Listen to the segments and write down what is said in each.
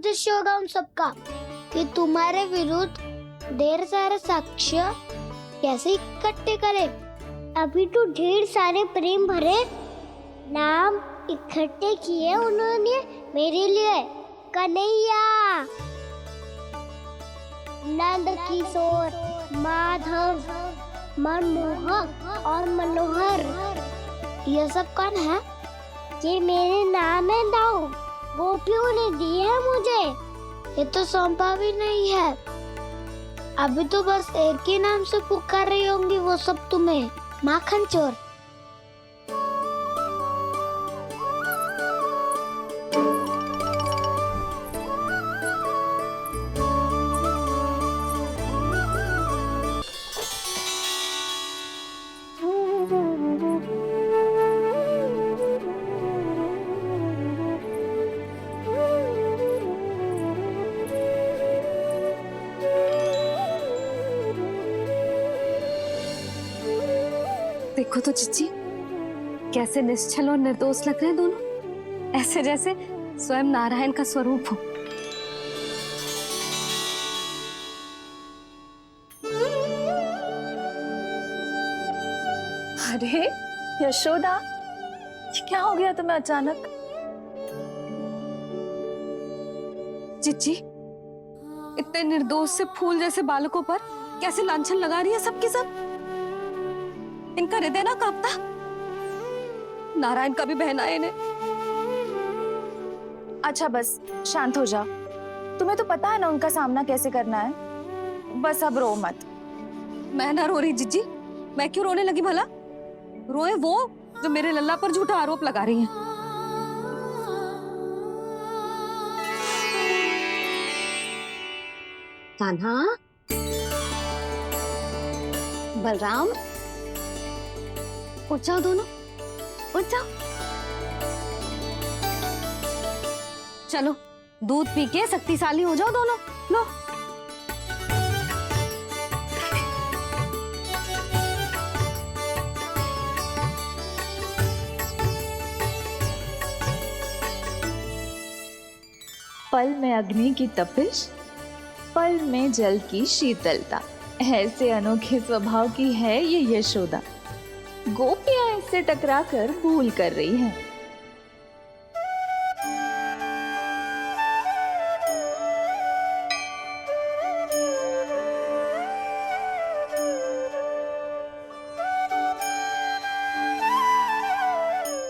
उद्देश्य होगा उन सबका कि तुम्हारे विरुद्ध ढेर सारे साक्ष्य कैसे इकट्ठे करे। अभी तो ढेर सारे प्रेम भरे नाम इकट्ठे किए उन्होंने मेरे लिए। कन्हैया, नंद किशोर, माधव, मनमोहक और मनोहर, ये सब कौन है? ये मेरे नाम है दाऊ, गोपियों ने दिए है मुझे। ये तो संभव ही नहीं है। अभी तो बस एक ही नाम से पुकार रही होंगी वो सब तुम्हें, माखन चोर। देखो तो चिच्ची, कैसे निश्चल और निर्दोष लग रहे हैं दोनों, ऐसे जैसे स्वयं नारायण का स्वरूप हो। अरे यशोदा, ये क्या हो गया तुम्हें अचानक? चिच्ची, इतने निर्दोष से फूल जैसे बालकों पर कैसे लांछन लगा रही है सबकी सब। इनका हृदय ना कांपता? नारायण का भी बहना है इन्हें। अच्छा बस शांत हो जाओ, तुम्हें तो पता है ना उनका सामना कैसे करना है। बस अब रो मत। मैं ना रो रही जिज्जी, मैं क्यों रोने लगी भला? रोए वो जो मेरे लल्ला पर झूठा आरोप लगा रही हैं। कान्हा, बलराम, उठ जाओ दोनों, उठ जाओ। चलो दूध पी के शक्तिशाली हो जाओ दोनों। लो। पल में अग्नि की तपिश, पल में जल की शीतलता, ऐसे अनोखे स्वभाव की है ये यशोदा। गोपियां इससे टकराकर भूल कर रही हैं।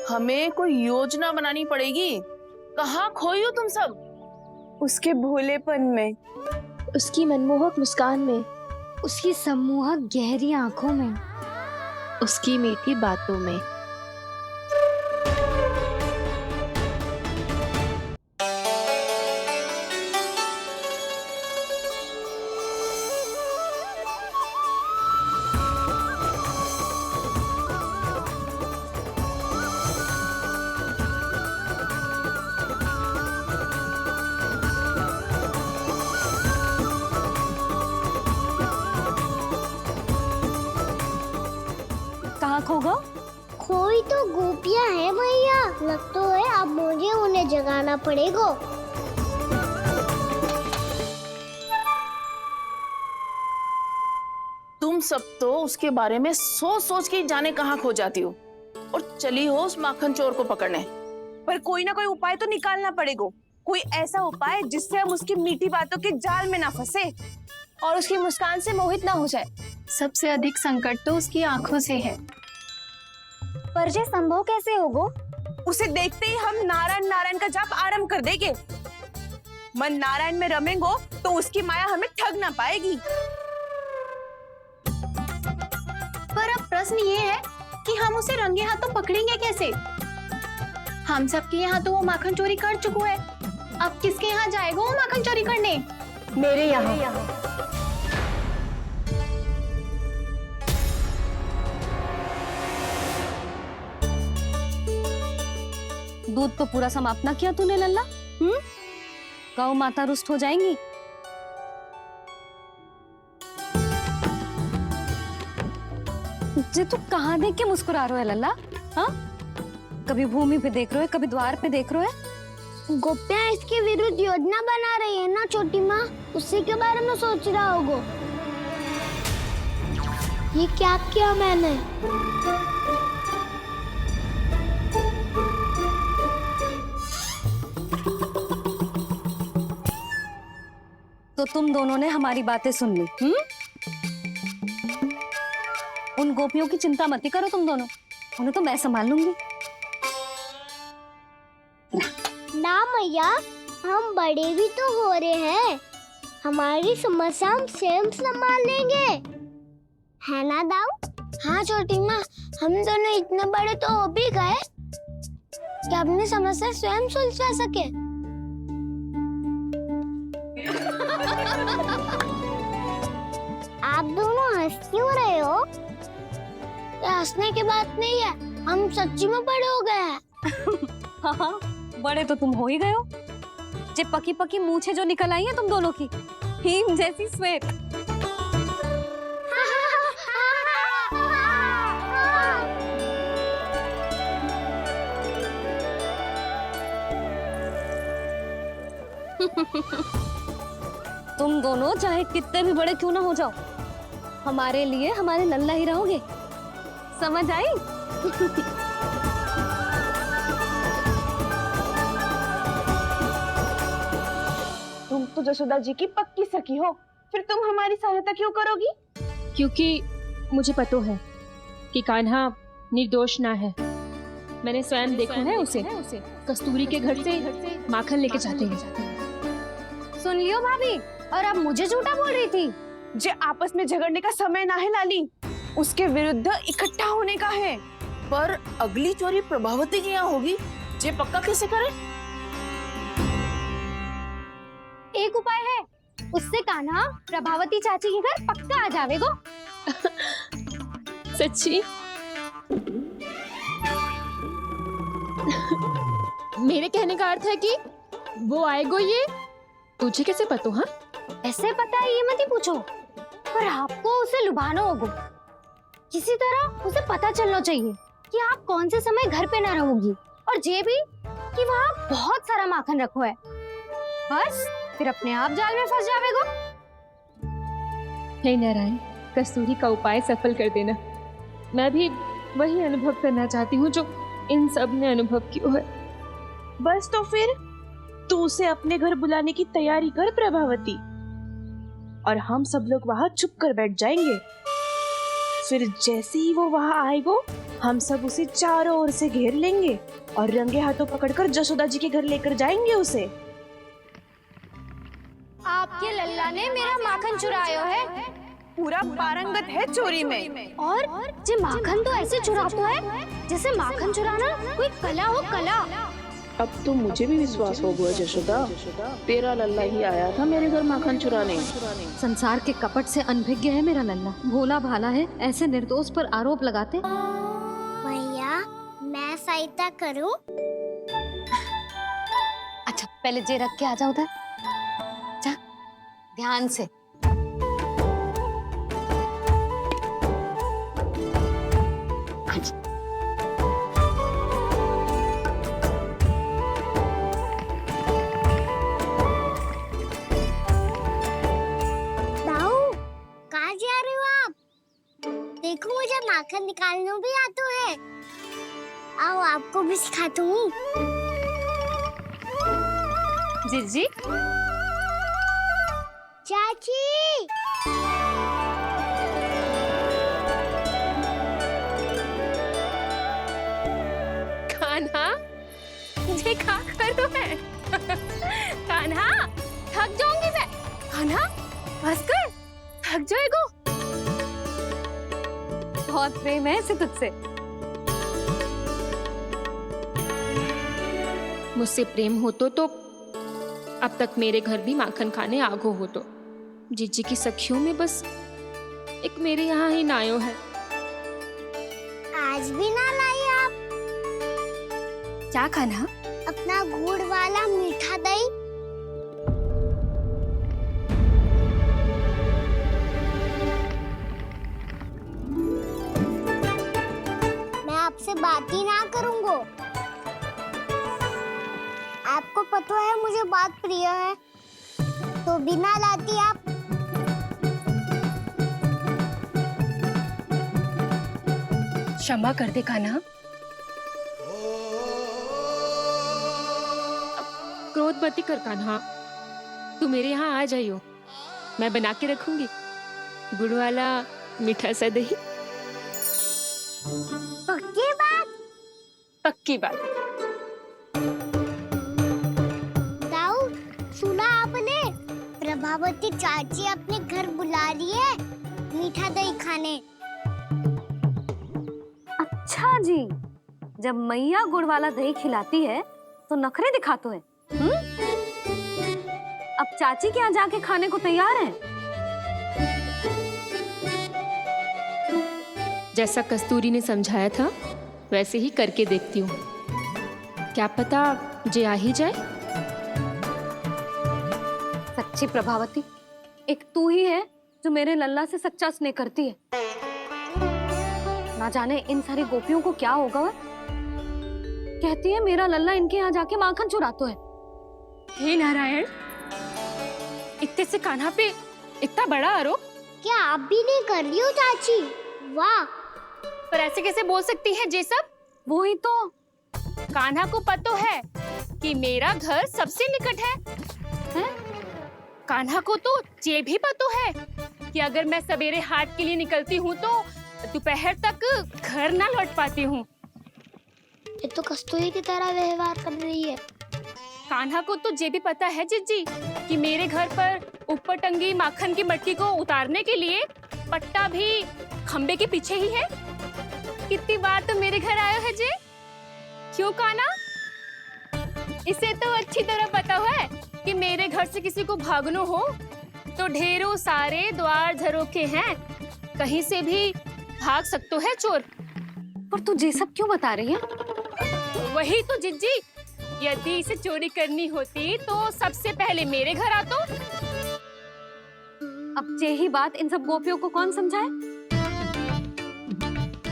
हमें कोई योजना बनानी पड़ेगी। कहाँ खोई हो तुम सब? उसके भोलेपन में, उसकी मनमोहक मुस्कान में, उसकी सम्मोहक गहरी आंखों में, उसकी मीठी बातों में। कहाँ खो गो? कोई तो गोपियां हैं भैया, लगता है अब मुझे उन्हें जगाना पड़ेगा। तुम सब तो उसके बारे में सोच सोच के जाने कहाँ खो जाती हो और चली हो उस माखन चोर को पकड़ने। पर कोई ना कोई उपाय तो निकालना पड़ेगा। कोई ऐसा उपाय जिससे हम उसकी मीठी बातों के जाल में ना फंसे और उसकी मुस्कान से मोहित ना हो जाए। सबसे अधिक संकट तो उसकी आंखों से है। पर ये संभव कैसे होगा? उसे देखते ही हम नारायण नारायण का जाप आरंभ कर देंगे। मन नारायण में रमेंगो तो उसकी माया हमें ठग ना पाएगी। पर अब प्रश्न ये है कि हम उसे रंगे हाथों पकड़ेंगे कैसे? हम सबके यहाँ तो वो माखन चोरी कर चुका है। अब किसके यहाँ जाएगा वो माखन चोरी करने? मेरे यहाँ। दूध तो पूरा समाप्त ना किया तूने लल्ला। गौ माता रुष्ट हो जाएंगी। जे तू कहाँ देख के मुस्कुरा रहे है लल्ला? हाँ, कभी भूमि पे देख रहे हो, कभी द्वार पे देख रहे हो। गोपियाँ इसके विरुद्ध योजना बना रही है ना छोटी माँ, उसी के बारे में सोच रहा होगा। ये क्या किया मैंने? तो तुम दोनों ने हमारी बातें सुन ली। उन गोपियों की चिंता मत करो तुम दोनों, उन्हें तो मैं संभाल लूंगी। ना मैया, हम बड़े भी तो हो रहे हैं, हमारी समस्या हम स्वयं संभाल लेंगे, है ना दाऊ? हाँ छोटी माँ, हम दोनों इतने बड़े तो हो भी गए कि अपनी समस्या स्वयं सुलझा सके। आप दोनों हंस क्यों रहे हो? ये हंसने की बात नहीं है, हम सच्ची में बड़े हो गए हैं। हाँ, बड़े तो तुम हो ही गए हो। जे पकी पकी मूछें जो निकल आई हैं तुम दोनों की, हिम जैसी श्वेत। तुम दोनों चाहे कितने भी बड़े क्यों ना हो जाओ, हमारे लिए हमारे लल्ला ही रहोगे, समझ आई? तुम तो जसोदा जी की पक्की सखी हो, फिर तुम हमारी सहायता क्यों करोगी? क्योंकि मुझे पता है कि कान्हा निर्दोष ना है। मैंने स्वयं देखा है उसे कस्तूरी के घर से माखन लेके जाते हैं। सुन लियो भाभी, और अब मुझे झूठा बोल रही थी। जे आपस में झगड़ने का समय ना है लाली, उसके विरुद्ध इकट्ठा होने का है। पर अगली चोरी प्रभावती की यहाँ होगी, जे पक्का कैसे करे? एक उपाय है, उससे कान्हा प्रभावती चाची के घर पक्का आ जावेगो। सच्ची? मेरे कहने का अर्थ है कि वो आएगो, ये तुझे कैसे पता? हाँ, ऐसे पता है ये मत ही पूछो, पर आपको उसे लुभाना होगा। किसी तरह उसे पता चलना चाहिए कि आप कौन से समय घर पे ना रहोगी, और ये भी कि वहाँ बहुत सारा माखन रखो है। बस फिर अपने आप जाल में फंस जावेगो। हे नारायण, कस्तूरी का उपाय सफल कर देना। मैं भी वही अनुभव करना चाहती हूँ जो इन सब ने अनुभव किया है। बस तो फिर तू उसे अपने घर बुलाने की तैयारी कर प्रभावती, और हम सब लोग वहाँ चुप कर बैठ जाएंगे। फिर जैसे ही वो वहाँ आएगो, हम सब उसे चारों ओर से घेर लेंगे और रंगे हाथों पकड़कर जसोदा जी के घर लेकर जाएंगे उसे। आपके लल्ला ने मेरा माखन चुराया है, पूरा पारंगत है चोरी में। और जे माखन तो ऐसे चुराता है जैसे माखन चुराना कोई कला हो, कला। अब तो मुझे भी विश्वास हो गया जशोदा, तेरा लल्ला ही आया था मेरे घर माखन चुराने। संसार के कपट से अनभिज्ञ है मेरा लल्ला, भोला भाला है, ऐसे निर्दोष पर आरोप लगाते। भैया, मैं सहायता करूं? अच्छा, पहले जे रख के आ जाओ उधर, जा ध्यान से। देखो, मुझे माखन निकालना भी आता है। आओ आपको भी सिखाता हूँ। जीजी, चाची, कान्हा, मुझे क्या करो है? कान्हा, थक जाऊंगी मैं। कान्हा, बस कर, थक जाएगो। बहुत प्रेम है इसे तुझसे। मुझसे प्रेम हो तो अब तक मेरे घर भी माखन खाने आगो हो तो। जीजी की सखियों में बस एक मेरे यहाँ ही नायो है। आज भी ना लाई आप? क्या खाना? अपना गुड़ वाला मीठा दही। मैं आपसे बात ही ना करूंगा। आपको पता है मुझे बात प्रिय है, तो बिना लाती आप क्षमा कर दे कान्हा। क्रोध मत कर कान्हा, तू मेरे यहाँ आ जाइयो, मैं बना के रखूंगी गुड़ वाला मीठा सा दही। पक्की बात? पक्की बात। दाऊ, सुना आपने? प्रभावती चाची अपने घर बुला रही है मीठा दही खाने। अच्छा जी, जब मैया गुड़ वाला दही खिलाती है तो नखरे दिखाते हैं। अब चाची के यहाँ जाके खाने को तैयार हैं। जैसा कस्तूरी ने समझाया था वैसे ही करके देखती हूँ, क्या पता जे आ ही जाए। सच्ची प्रभावती, एक तू ही है जो मेरे लल्ला से सच्चा स्नेह करती है। ना जाने इन सारी गोपियों को क्या होगा। वह कहती है मेरा लल्ला इनके यहाँ जाके माखन चुराता है। हे नारायण, इतने से कान्हा पे इतना बड़ा आरोप। क्या आप भी नहीं कर रही हो चाची? वाह, पर ऐसे कैसे बोल सकती है जे सब? वो ही तो। कान्हा को पता है कि मेरा घर सबसे निकट है, हैं? कान्हा को तो ये भी पता है कि अगर मैं सवेरे हाट के लिए निकलती हूँ तो दोपहर तक घर ना लौट पाती हूँ। ये तो कस्तूरी की तरह व्यवहार कर रही है। कान्हा को तो ये भी पता है जीजी कि मेरे घर पर ऊपर टंगी माखन की मटकी को उतारने के लिए पट्टा भी खंबे के पीछे ही है। कितनी बार तो मेरे घर आया है जी। क्यों कान्हा? इसे तो अच्छी तरह पता है कि मेरे घर से किसी को भागना हो तो ढेरों सारे द्वार झरोखे हैं, कहीं से भी भाग सकते है चोर। पर तू ये सब क्यों बता रही है? वही तो जिज्जी, यदि इसे चोरी करनी होती तो सबसे पहले मेरे घर आतो। अब यही बात इन सब गोपियों को कौन समझाए?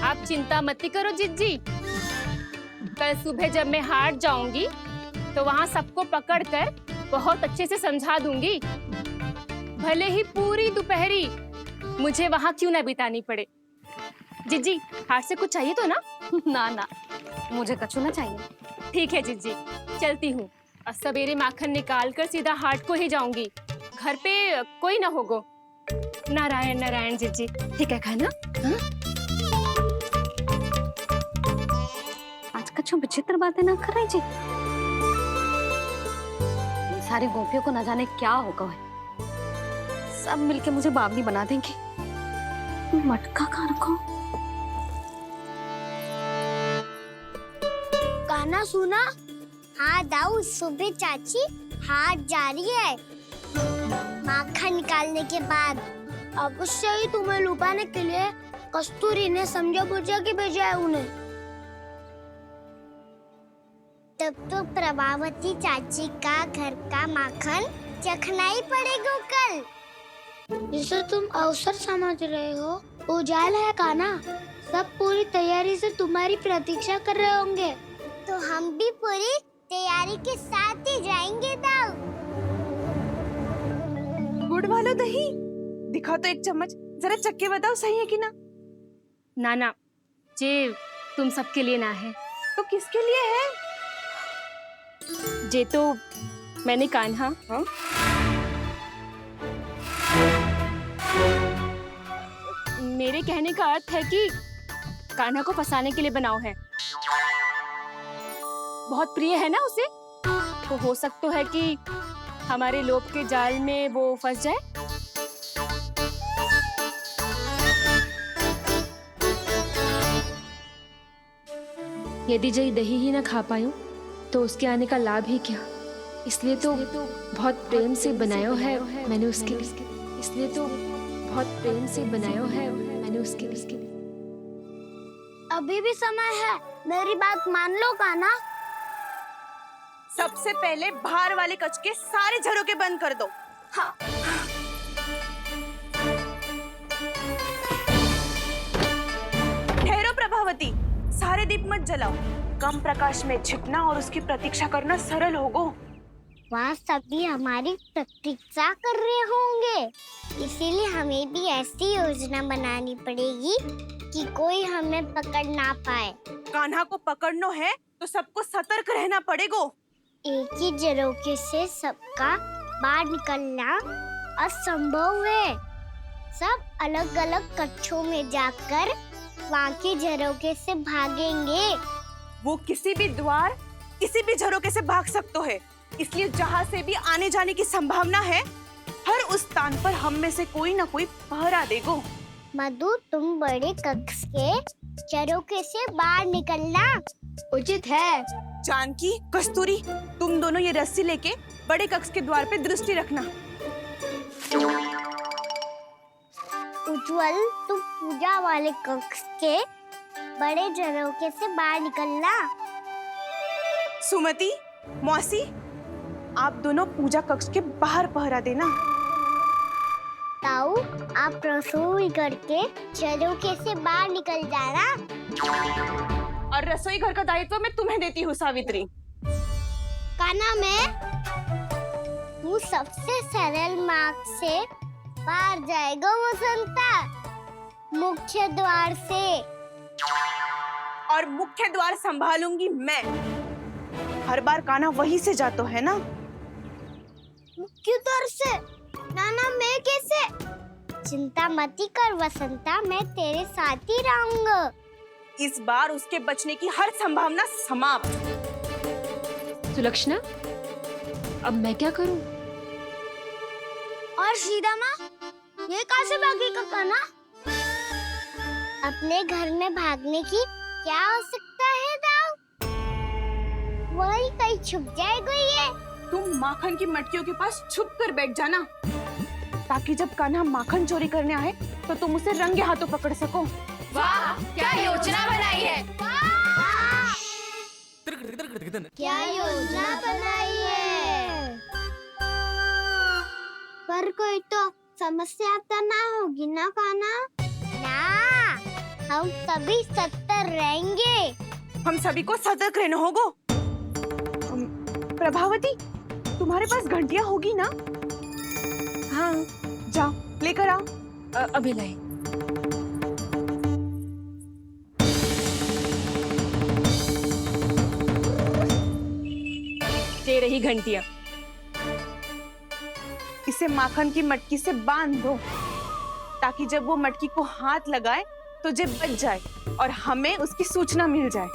आप चिंता मत करो जिज्जी, कल सुबह जब मैं हाट जाऊंगी तो वहाँ सबको पकड़कर बहुत अच्छे से समझा दूंगी, भले ही पूरी दोपहरी मुझे वहाँ क्यों ना बितानी पड़े। जिज्जी, हाट से कुछ चाहिए तो ना? ना ना, मुझे कछु ना चाहिए। ठीक है जिज्जी, चलती हूँ। और सवेरे माखन निकाल कर सीधा हाट को ही जाऊंगी, घर पे कोई ना होगो। नारायण नारायण जिज्जी। ठीक है खाना? आज कछु विचित्र बातें ना कर रही जी। इन सारी गोपियों को न जाने क्या होगा है। सब मिलके मुझे बावली बना देंगे। मटका कहाँ रखो? गाना सुना? हाँ दाऊ, सुबह चाची हाट जा रही है माखन निकालने के बाद। अवश्य ही तुम्हें लुभाने के लिए कस्तूरी ने समझा बुझा के भेजा है उन्हें। तब तो प्रभावती चाची का घर का माखन चखना ही पड़ेगा कल। जिसे तुम अवसर समझ रहे हो, उजाला है कान्हा। सब पूरी तैयारी से तुम्हारी प्रतीक्षा कर रहे होंगे। तो हम भी पूरी तैयारी के साथ ही जाएंगे दाऊ। गुड़ वाला दही दिखा तो एक चम्मच, जरा चख के बताओ सही है कि ना? ना ना, जे तुम सबके लिए ना है। तो किसके लिए है? जे तो मैंने कान्हा, हाँ? मेरे कहने का अर्थ है कि कान्हा को फंसाने के लिए बनाओ है। बहुत प्रिय है ना उसे, तो हो सकता है कि हमारे लोभ के जाल में वो फंस जाए। यदि जय दही ही ना खा पायूं तो उसके आने का लाभ ही क्या। इसलिए तो बहुत प्रेम से बनाया है मैंने उसके लिए। इसलिए तो बहुत प्रेम से बनाया है मैंने उसके लिए। अभी भी समय है, मेरी बात मान लो कान्हा। सबसे पहले बाहर वाले कच के सारे झरोके बंद कर दो। हाँ। ठहरो प्रभावती, सारे दीप मत जलाओ। कम प्रकाश में छिपना और उसकी प्रतीक्षा करना सरल होगो। वहाँ सभी हमारी प्रतीक्षा कर रहे होंगे। इसीलिए हमें भी ऐसी योजना बनानी पड़ेगी कि कोई हमें पकड़ ना पाए। कान्हा को पकड़ना है तो सबको सतर्क रहना पड़ेगा। एक ही झरोखे से सबका बाहर निकलना असंभव है। सब अलग अलग कक्षों में जाकर वहाँ के झरोखे से भागेंगे। वो किसी भी द्वार, किसी भी झरोखे से भाग सकते है। इसलिए जहाँ से भी आने जाने की संभावना है, हर उस स्थान पर हम में से कोई ना कोई पहरा देगो। मधु, तुम बड़े कक्ष के झरोखे से बाहर निकलना उचित है। जानकी, कस्तूरी, तुम दोनों ये रस्सी लेके बड़े कक्ष के द्वार पे दृष्टि रखना। उज्जवल, तुम पूजा वाले कक्ष के बड़े झरोखे से बाहर निकलना। सुमति, मौसी, आप दोनों पूजा कक्ष के बाहर पहरा देना। ताऊ, आप रसोई करके झरोखे से बाहर निकल जाना। और रसोई घर का दायित्व मैं तुम्हें देती हूँ सावित्री। कान्हा, तू सबसे सरल मार्ग से बाहर जाएगा वसंता, मुख्य द्वार से। और मुख्य द्वार संभालूंगी मैं। हर बार कान्हा वहीं से जाता है ना। मुख्य द्वार से? नाना, मैं कैसे? चिंता मत कर वसंता, मैं तेरे साथ ही रहूंगा। इस बार उसके बचने की हर संभावना समाप्त। सुलक्षणा, अब मैं क्या करूं? और सीधा माँ, ये कहाँ से भागेगा कान्हा? अपने घर में भागने की क्या हो सकता है दाऊ? वही कहीं छुप जाएगा ये। तुम माखन की मटकियों के पास छुप कर बैठ जाना, ताकि जब कान्हा माखन चोरी करने आए तो तुम उसे रंगे हाथों पकड़ सको। वाह, क्या योजना बनाई है। क्या योजना बनाई है? पर कोई तो समस्या तो ना होगी ना कान्हा? ना, हम सभी सतर्क रहेंगे। हम सभी को सतर्क रहना होगा। प्रभावती, तुम्हारे पास घंटियां होगी ना? हाँ, जाओ लेकर आओ। अभी लाई। ये रही घंटियां। इसे माखन की मटकी से बांध दो, ताकि जब वो मटकी को हाथ लगाए तो जे बच जाए और हमें उसकी सूचना मिल जाए।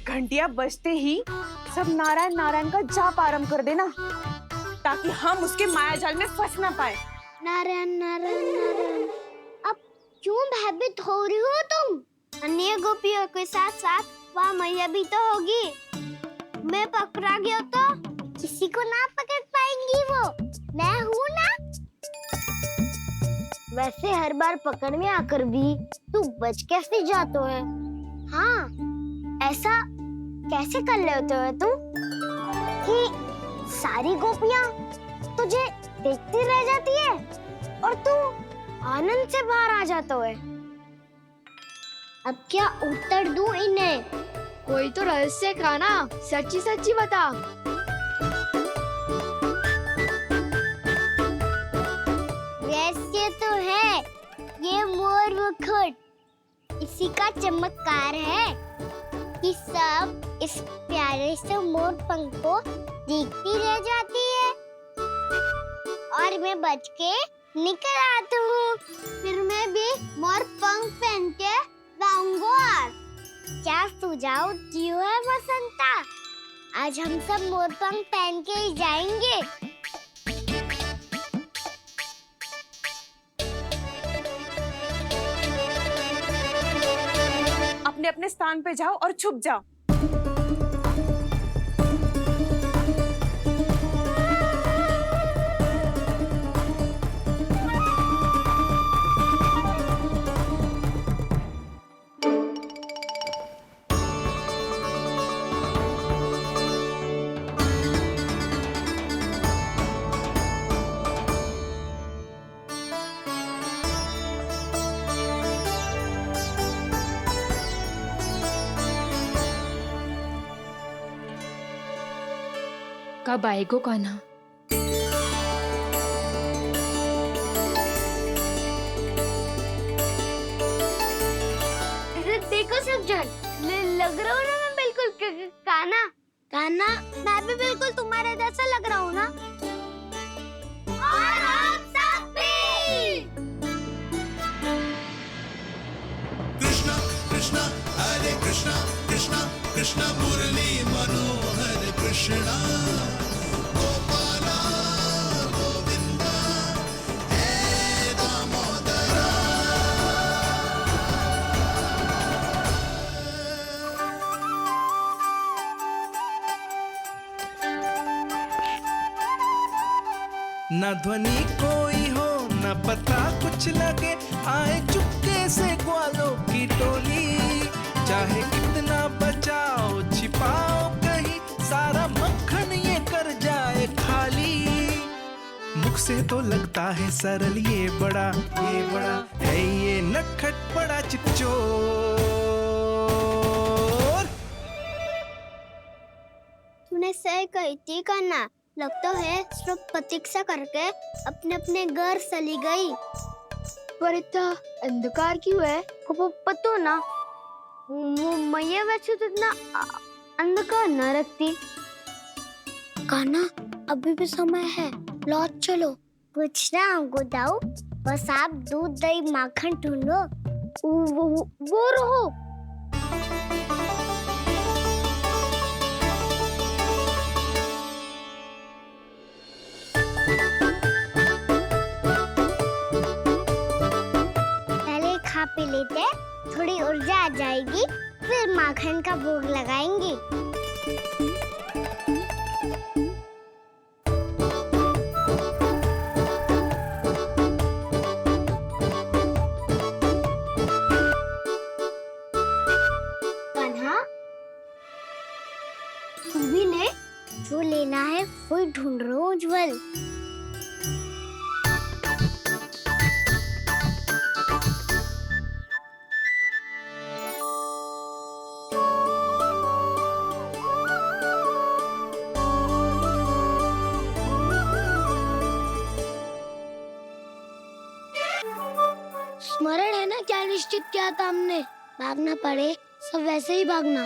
घंटियां बजते ही सब नारायण नारायण का जाप आरंभ कर देना, ताकि हम उसके मायाजाल में फंस ना पाए। नारायण नारायण नारायण। अब क्यों भयभीत हो रही हो तुम? अन्य गोपियों के साथ साथ वहाँ मैया भी तो होगी। मैं पकड़ा गया तो किसी को ना पकड़ पाएंगी वो। मैं हूँ ना। वैसे हर बार पकड़ में आकर भी तू बच कैसे जाता है? हाँ, ऐसा कैसे कर लेते हो तुम कि सारी गोपियाँ तुझे देखती रह जाती है और तू आनंद से बाहर आ जाता है? अब क्या उत्तर दूं इन्हें? कोई तो रहस्य का ना, सच्ची सच्ची बता। रहस्य तो है, ये मोर मुकुट इसी का चमत्कार है कि सब इस प्यारे से मोर पंख को देखती रह जाती है और मैं बच के निकल आता हूँ। फिर मैं भी मोर पंख पहन के गाऊंगा। क्या सुझाव दियो है वसंता? आज हम सब मोर पंख पहन के ही जाएंगे। अपने अपने स्थान पे जाओ और छुप जाओ। कब आएगो कान्हा? देखो सब जन, लग रहा हूँ ना मैं बिल्कुल कान्हा। कान्हा, मैं भी बिल्कुल तुम्हारे जैसा लग रहा हूँ ना? और हम सब भी। कृष्णा कृष्णा हरे कृष्णा कृष्णा कृष्णा मुरली मनोहर कृष्णा गोपाला गोविंदा हे दामोदरा। न ध्वनि कोई हो न पता कुछ लगे, आए चुपके से ग्वालों की टोली। चाहे कितना बचाओ छिपाओ कहीं, सारा मक्खन ये कर जाए खाली। मुख से तो लगता है सरल, ये बड़ा है ये नटखट बड़ा चिकचोर। तूने सही कही थी कान्हा, लगता है सिर्फ प्रतीक्षा करके अपने अपने घर चली गई। पर इतना अंधकार क्यों है? पतो ना, मैं वैसे तो इतना अंधकार न रखती। कान्हा, अभी भी समय है, लौट चलो। कुछ ना हमको दाऊ, बस आप दूध दही माखन ढूंढो। वो रहो। पी लेते, थोड़ी ऊर्जा आ जाएगी, फिर माखन का भोग लगाएंगे। कान्हा, तू भी ले, जो लेना है वही ढूंढ रहा हूँ उज्जवल। स्मरण है ना क्या निश्चित किया था हमने? भागना पड़े सब वैसे ही भागना।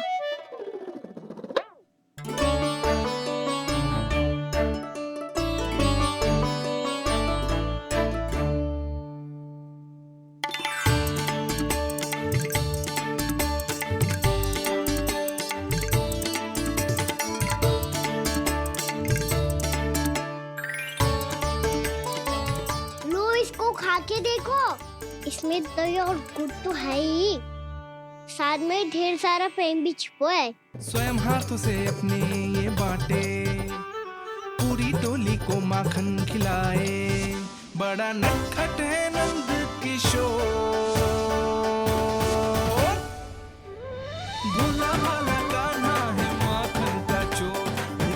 लो इसको खा के देखो, इसमें दही और गुड़ तो है ही, साथ में ढेर सारा प्रेम भी छुपा है। स्वयं हाथों से अपने ये बांटे, पूरी टोली को माखन खिलाए। बड़ा नटखट है नंद किशोर, भोला भाला कान्हा है माखन का चोर।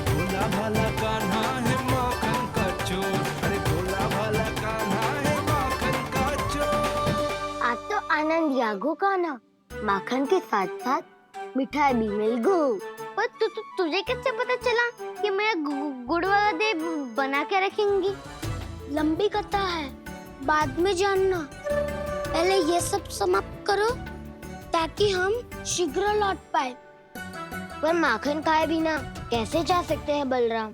भोला भाला कान्हा है माखन का चोर, अरे भोला भाला कान्हा है माखन का चोर। आज तो आनंद यागो कान्हा, माखन के साथ साथ मिठाई भी मिल गई। पर तुझे कैसे पता चला कि मैं गुड़ वाला दे बना के रखेंगी? लंबी कथा है, बाद में जानना। पहले ये सब समाप्त करो ताकि हम शीघ्र लौट पाए। पर माखन खाए बिना कैसे जा सकते हैं बलराम?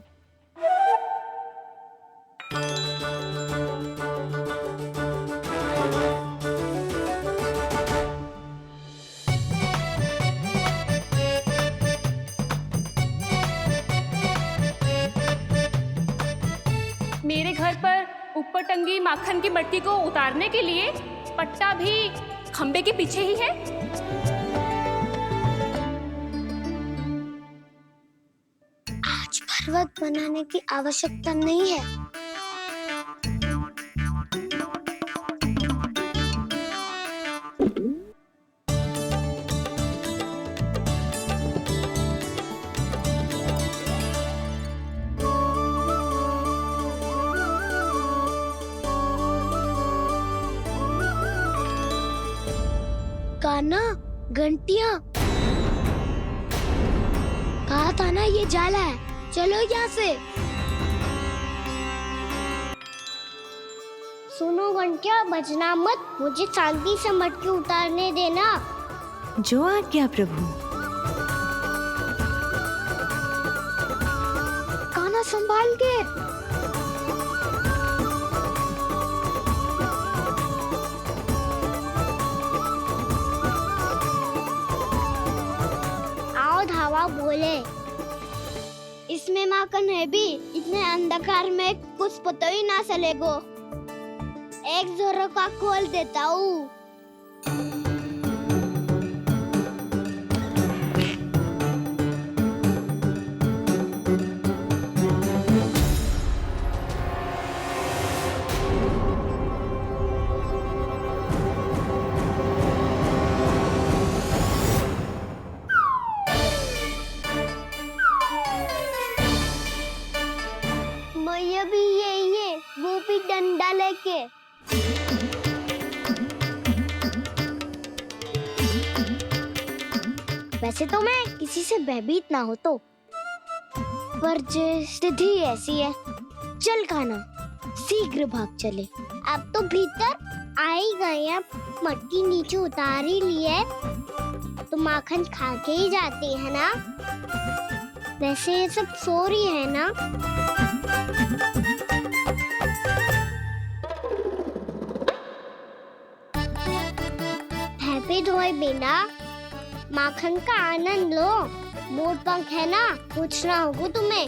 मेरे घर पर ऊपर टंगी माखन की मटकी को उतारने के लिए पट्टा भी खंबे के पीछे ही है। आज पर्वत बनाने की आवश्यकता नहीं है। कान्हा, घंटियां, कहा था ना ये जाला है। चलो यहाँ से। सुनो घंटिया, बजना मत, मुझे शांति से मटकी उतारने देना। जो आज्ञा प्रभु। कान्हा संभाल के। आओ धावा बोले, इसमें माखन है भी, इतने अंधकार में कुछ पता ही ना चलेगो। एक जोरों का खोल देता हूँ। मैया भी यही है, वो भी डंडा लेके। वैसे तो मैं किसी से भयभीत ना हो तो, पर स्थिति ऐसी है। चल कान्हा, शीघ्र भाग चले। अब तो भीतर आ ही गए हैं, मटकी नीचे उतार ही ली है, तो माखन खा के ही जाते हैं ना। वैसे ये सब सो रही है ना। हैप्पी धोए बिना माखन का आनंद लो। मोर पंख है ना, पूछना होगा तुम्हें।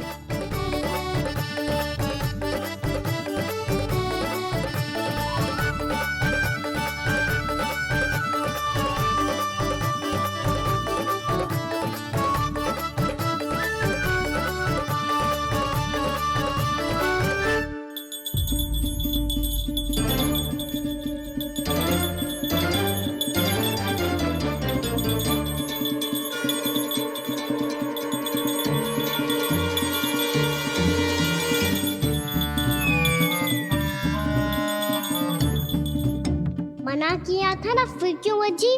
मना किया था ना, फिर क्यों बची?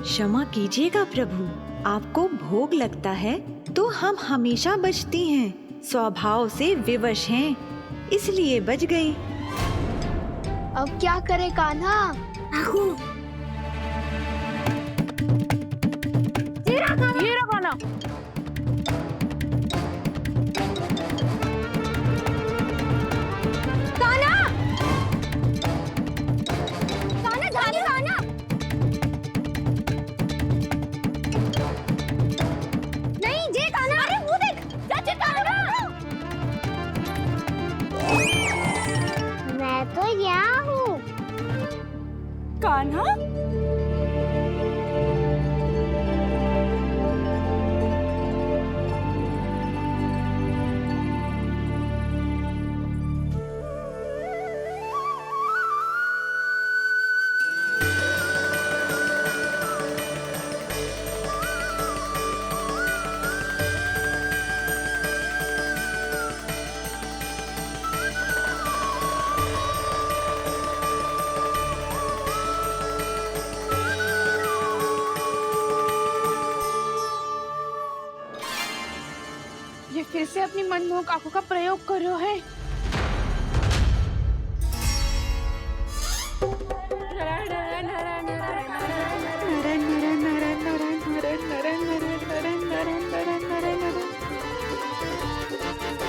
क्षमा कीजिएगा प्रभु, आपको भोग लगता है तो हम हमेशा बचती हैं, स्वभाव से विवश हैं, इसलिए बच गई। अब क्या करे कान्हा? ये रहा कान्हा। मैं तो यहाँ हूँ। कान्हा, ये फिर से अपनी मनमोहक आंखों का प्रयोग कर रहे है।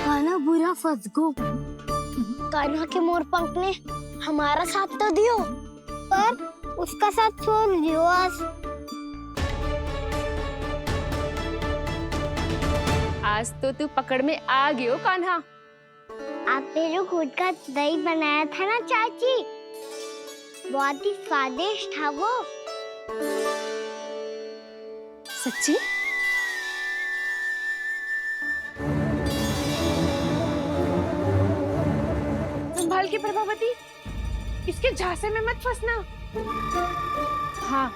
कान्हा बुरा फंस गो। कान्हा के मोर पंख ने हमारा साथ तो दियो, पर उसका साथ छोड़ दियो आज तो तू पकड़ में आ गयो कान्हा। आपने जो खुद का दही बनाया था ना चाची, बहुत ही स्वादिष्ट था वो। सच्ची? संभाल के प्रभावती, इसके झांसे में मत फंसना। हाँ,